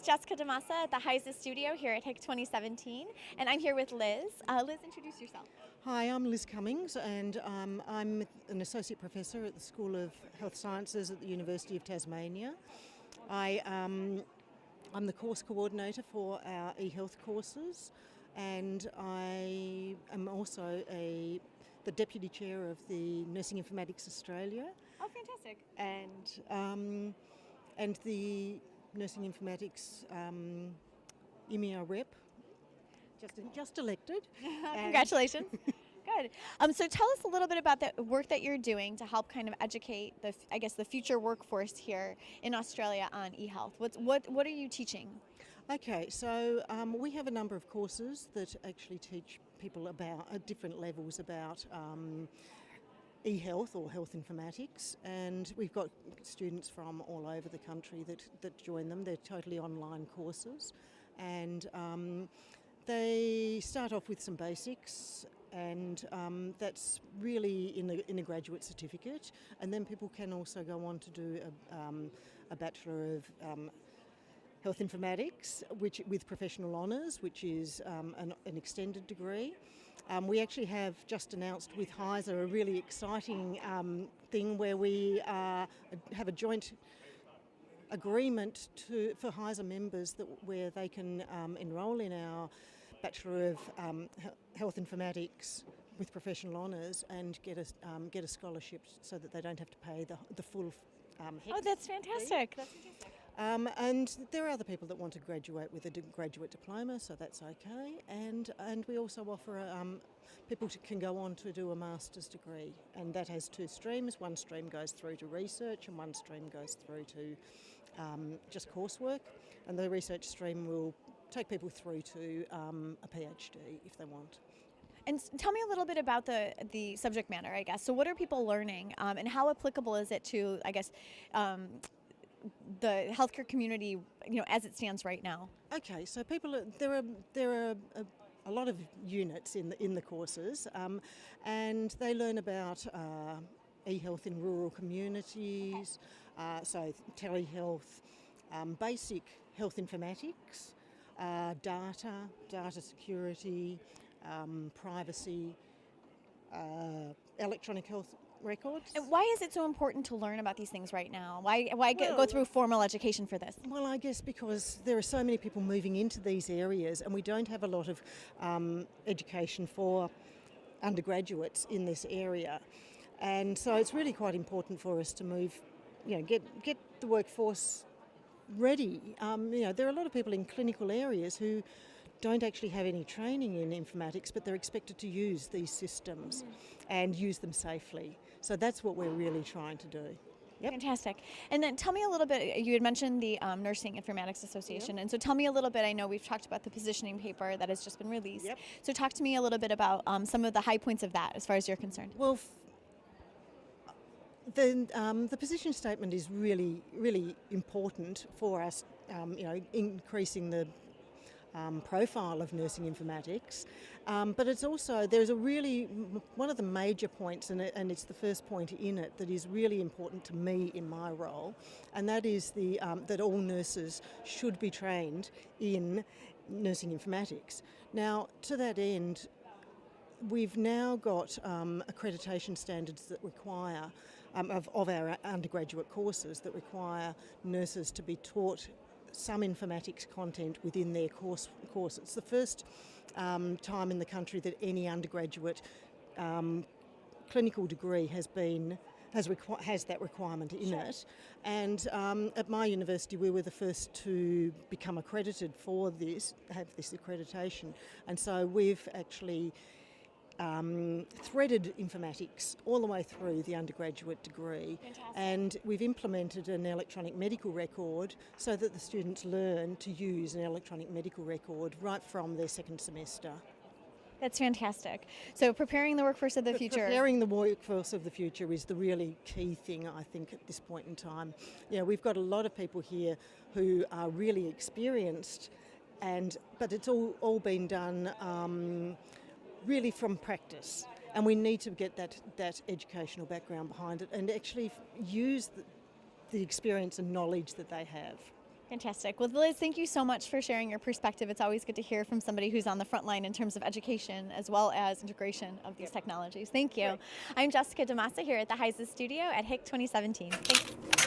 is Jessica DeMassa at the HISA Studio here at HIC 2017, and I'm here with Liz. Liz, introduce yourself. Hi, I'm Liz Cummings, and I'm an associate professor at the School of Health Sciences at the University of Tasmania. I'm the course coordinator for our e-health courses, and I am also the deputy chair of the Nursing Informatics Australia. Oh, fantastic! And the Nursing Informatics EMEA rep, just elected. Congratulations. Good. So tell us a little bit about the work that you're doing to help kind of educate the future workforce here in Australia on e-health. What are you teaching? Okay, so we have a number of courses that actually teach people about at different levels about e-health or health informatics, and we've got students from all over the country that join them. They're totally online courses, and they start off with some basics, and that's really in a graduate certificate, and then people can also go on to do a Bachelor of Health Informatics, which with professional honours, which is an extended degree. We actually have just announced with HISA a really exciting thing where we have a joint agreement for HISA members where they can enrol in our Bachelor of Health Informatics with professional honours and get a scholarship so that they don't have to pay the full Oh, that's fantastic. That's fantastic. And there are other people that want to graduate with a graduate diploma, so that's okay. And we also offer people can go on to do a master's degree, and that has two streams. One stream goes through to research, and one stream goes through to just coursework. And the research stream will take people through to a PhD if they want. And tell me a little bit about the subject matter, I guess. So what are people learning, and how applicable is it to, I guess, the healthcare community, as it stands right now? Okay, so there are a lot of units in the courses, and they learn about e-health in rural communities, so telehealth, basic health informatics, data security, privacy, electronic health records. And why is it so important to learn about these things right now? Why go through formal education for this? Well, I guess because there are so many people moving into these areas, and we don't have a lot of education for undergraduates in this area, and so it's really quite important for us to move, get the workforce ready. There are a lot of people in clinical areas who don't actually have any training in informatics, but they're expected to use these systems and use them safely. So that's what we're really trying to do. Yep. Fantastic. And then tell me a little bit, you had mentioned the Nursing Informatics Association, and so tell me a little bit, I know we've talked about the positioning paper that has just been released. Yep. So talk to me a little bit about some of the high points of that as far as you're concerned. Well, the position statement is really, really important for us, increasing the profile of nursing informatics, but it's also, there's one of the major points, and it's the first point in it that is really important to me in my role, and that is that all nurses should be trained in nursing informatics. Now, to that end, we've now got accreditation standards that require, of our undergraduate courses, that require nurses to be taught some informatics content within their course. It's the first time in the country that any undergraduate clinical degree has that requirement in it. And at my university, we were the first to become accredited for this, have this accreditation. And so we've actually threaded informatics all the way through the undergraduate degree. Fantastic. And we've implemented an electronic medical record so that the students learn to use an electronic medical record right from their second semester. That's fantastic. So preparing the workforce of the future. Preparing the workforce of the future is the really key thing, I think, at this point in time. We've got a lot of people here who are really experienced, but it's all been done really from practice, and we need to get that educational background behind it and actually use the experience and knowledge that they have. Fantastic. Well, Liz, thank you so much for sharing your perspective. It's always good to hear from somebody who's on the front line in terms of education as well as integration of these technologies. Thank you. I'm Jessica DeMassa here at the HISA Studio at HIC 2017. Thanks.